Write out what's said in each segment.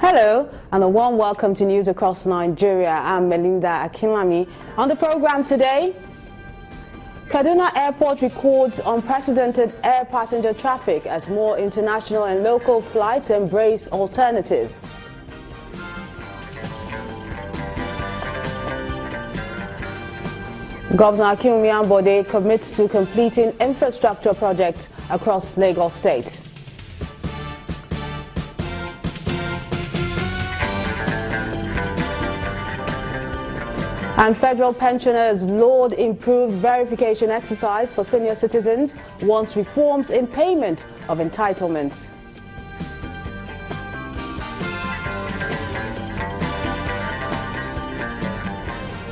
Hello and a warm welcome to News Across Nigeria. I'm Melinda Akinlami. On the program today, Kaduna Airport records unprecedented air passenger traffic as more international and local flights embrace alternative. Governor Akinwumi Ambode commits to completing infrastructure projects across Lagos State. And federal pensioners laud improved verification exercise for senior citizens, wants reforms in payment of entitlements.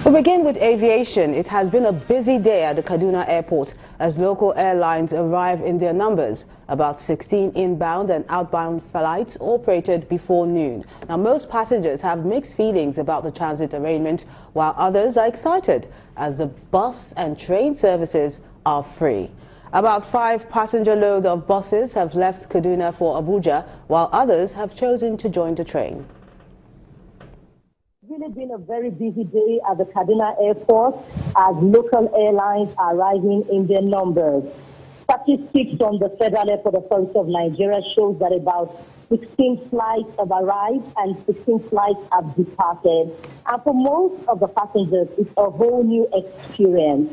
We begin with aviation. It has been a busy day at the Kaduna Airport as local airlines arrive in their numbers. About 16 inbound and outbound flights operated before noon. Now, most passengers have mixed feelings about the transit arrangement, while others are excited as the bus and train services are free. About 5 passenger loads of buses have left Kaduna for Abuja, while others have chosen to join the train. It's really been a very busy day at the Kaduna Airport as local airlines are arriving in their numbers. Statistics from the Federal Airport Authority of Nigeria shows that about 16 flights have arrived and 16 flights have departed. And for most of the passengers, it's a whole new experience.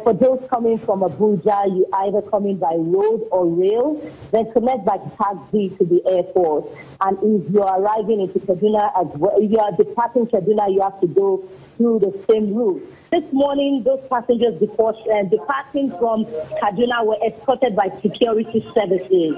For those coming from Abuja, you either come in by road or rail, then connect by taxi to the airport. And if you're arriving into Kaduna as well, if you are departing Kaduna, you have to go through the same route. This morning, those passengers departing from Kaduna were escorted by security services.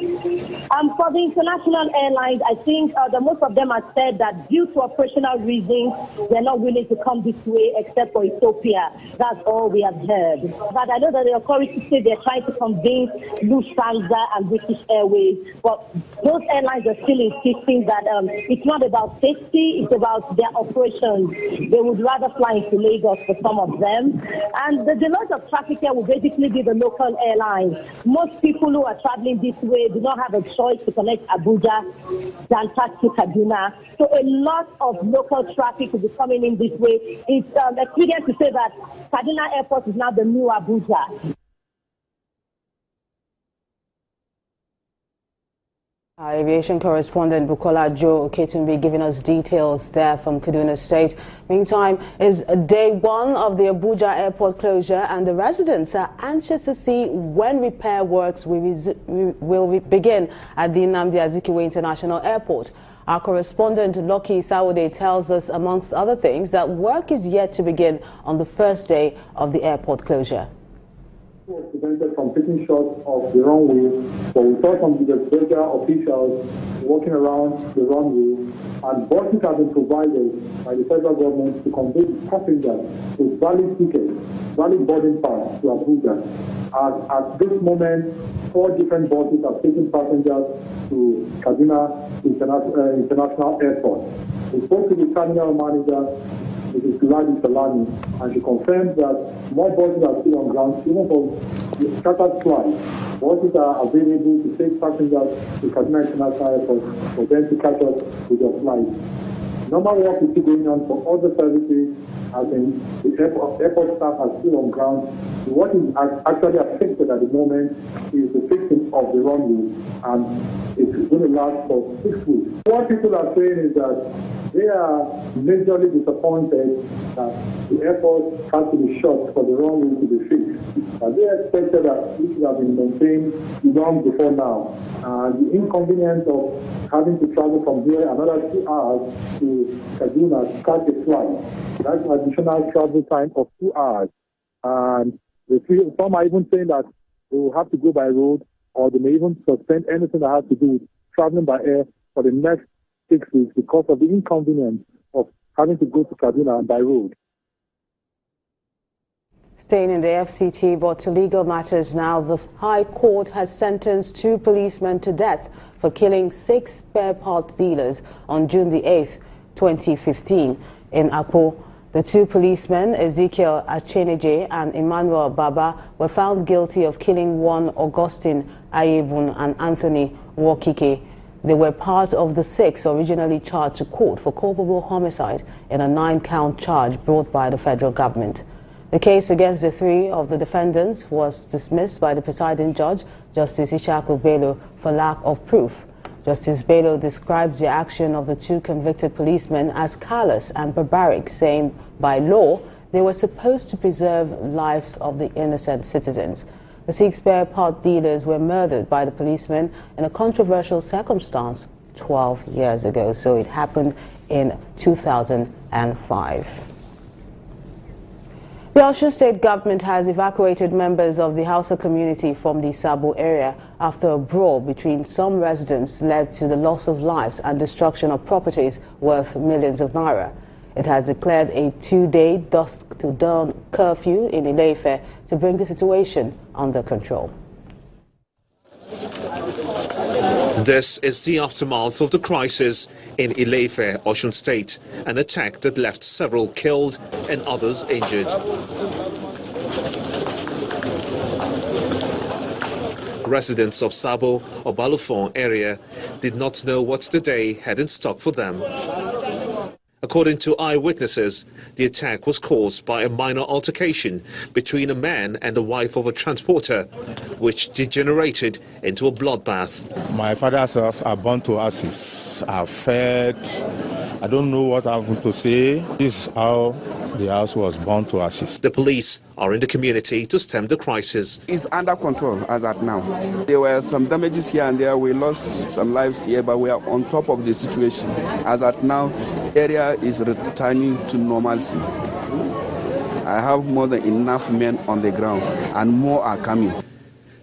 For the international airlines, I think that most of them have said that due to operational reasons, they're not willing to come this way except for Ethiopia. That's all we have heard. But I know that the authorities say they're trying to convince Lufthansa and British Airways, but those airlines are still insisting that it's not about safety, it's about their operations. They would rather fly into Lagos for some of them. And the lot of traffic here will basically be the local airlines. Most people who are traveling this way do not have a choice to connect Abuja than taxi to Kaduna. So a lot of local traffic will be coming in this way. It's expedient to say that Kaduna Airport is now the new Abuja. Our aviation correspondent Bukola Joe Oketunbi giving us details there from Kaduna State. Meantime, it's day one of the Abuja airport closure and the residents are anxious to see when repair works will begin at the Nnamdi Azikiwe International Airport. Our correspondent Lucky Sawode tells us, amongst other things, that work is yet to begin on the first day of the airport closure. Was prevented from taking shots of the runway, but we saw some Georgia officials walking around the runway, and buses have been provided by the federal government to convey passengers with valid tickets, valid boarding pass to Abuja. At this moment, 4 different buses are taking passengers to Kaduna International Airport. We spoke to the terminal manager, Mrs. Ladi Salami, and she confirmed that more buses are still on ground, even for the scattered flights. Buses are available to take passengers to Kaduna International Airport for them to catch up with their flights. Normal work is still going on for other services, as in the airport staff are still on ground. What is actually affected at the moment is the fixing of the runway, and it's going to last for 6 weeks. What people are saying is that they are majorly disappointed that the airport has to be shut for the runway to be fixed. They expected that it should have been maintained long before now. The inconvenience of having to travel from here another 2 hours to Kaduna to catch a flight, that's an additional travel time of 2 hours. And some are even saying that they will have to go by road, or they may even suspend anything that has to do with traveling by air for the next 6 weeks because of the inconvenience of having to go to Kaduna by road. Staying in the FCT, but to legal matters now, the High Court has sentenced 2 policemen to death for killing 6 spare part dealers on June the 8th, 2015 in Akpo. The 2 policemen, Ezekiel Acheneje and Emmanuel Baba, were found guilty of killing one Augustine Ayebun and Anthony Wokike. They were part of the 6 originally charged to court for culpable homicide in a 9-count charge brought by the federal government. The case against the 3 of the defendants was dismissed by the presiding judge, Justice Ishaku Bello, for lack of proof. Justice Bello describes the action of the 2 convicted policemen as callous and barbaric, saying by law they were supposed to preserve lives of the innocent citizens. The 6 spare part dealers were murdered by the policemen in a controversial circumstance 12 years ago, so it happened in 2005. The Osun State government has evacuated members of the Hausa community from the Sabo area after a brawl between some residents led to the loss of lives and destruction of properties worth millions of naira. It has declared a 2-day dusk to dawn curfew in Ile-Ife to bring the situation under control. This is the aftermath of the crisis in Ile-Ife, Osun State, an attack that left several killed and others injured. Residents of Sabo or Balufon area did not know what the day had in stock for them. According to eyewitnesses, the attack was caused by a minor altercation between a man and the wife of a transporter, which degenerated into a bloodbath. My father's house are burnt to ashes, are fed. I don't know what happened to say. This is how the house was burnt to ashes. The police are in the community to stem the crisis. It's under control as at now. There were some damages here and there. We lost some lives here, but we are on top of the situation. As at now, area is returning to normalcy. I have more than enough men on the ground, and more are coming.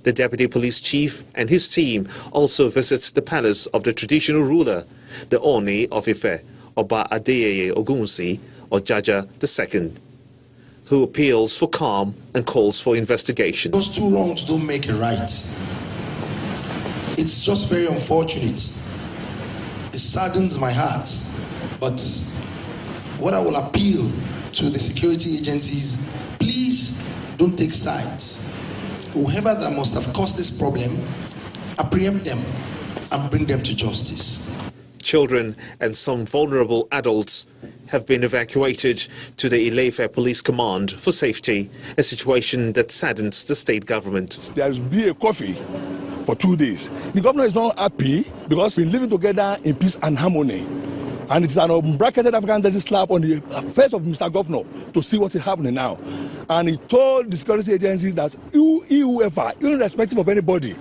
The deputy police chief and his team also visits the palace of the traditional ruler, the Oni of Ife, Oba Adeyeye Ogunsi, or Jaja II, who appeals for calm and calls for investigation. Those 2 wrongs don't make it right. It's just very unfortunate. It saddens my heart. But what I will appeal to the security agencies, please don't take sides. Whoever that must have caused this problem, apprehend them and bring them to justice. Children and some vulnerable adults have been evacuated to the Ile-Ife Police Command for safety, a situation that saddens the state government. There will be a coffee for 2 days. The governor is not happy because we're living together in peace and harmony. And it's an unbracketed African desert slap on the face of Mr. Governor to see what is happening now. And he told the security agencies that whoever, irrespective of anybody,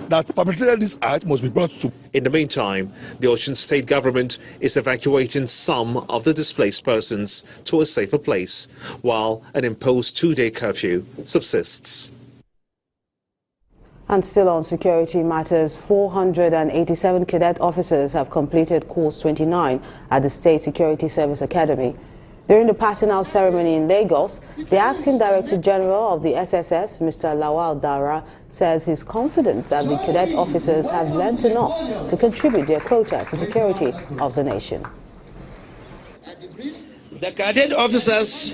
that perpetrated this act must be brought to. In the meantime, the Osun State government is evacuating some of the displaced persons to a safer place, while an imposed 2-day curfew subsists. And still on security matters, 487 cadet officers have completed course 29 at the State Security Service Academy. During the passing out ceremony in Lagos, the Acting Director General of the SSS, Mr. Lawal Dara, says he's confident that the cadet officers have learned enough to contribute their quota to security of the nation. The cadet officers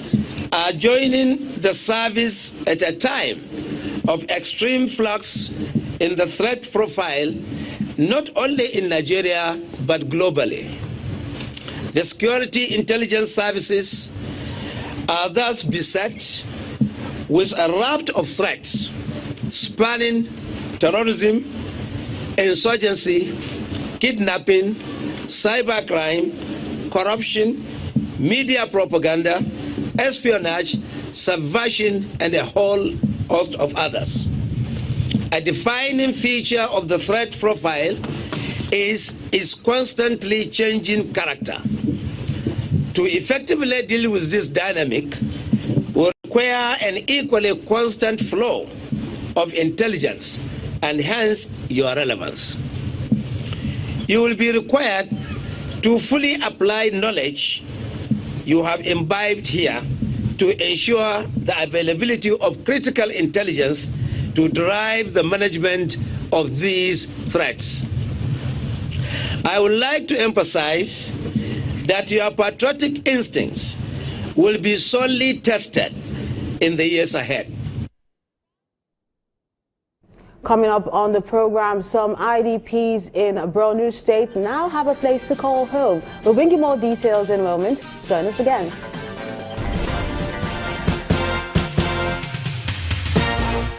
are joining the service at a time of extreme flux in the threat profile, not only in Nigeria, but globally. The security intelligence services are thus beset with a raft of threats spanning terrorism, insurgency, kidnapping, cybercrime, corruption, media propaganda, espionage, subversion, and a whole host of others. A defining feature of the threat profile is its constantly changing character. To effectively deal with this dynamic will require an equally constant flow of intelligence and hence your relevance. You will be required to fully apply knowledge you have imbibed here to ensure the availability of critical intelligence to drive the management of these threats. I would like to emphasize that your patriotic instincts will be sorely tested in the years ahead. Coming up on the program, some IDPs in Borno State now have a place to call home. We'll bring you more details in a moment. Join us again.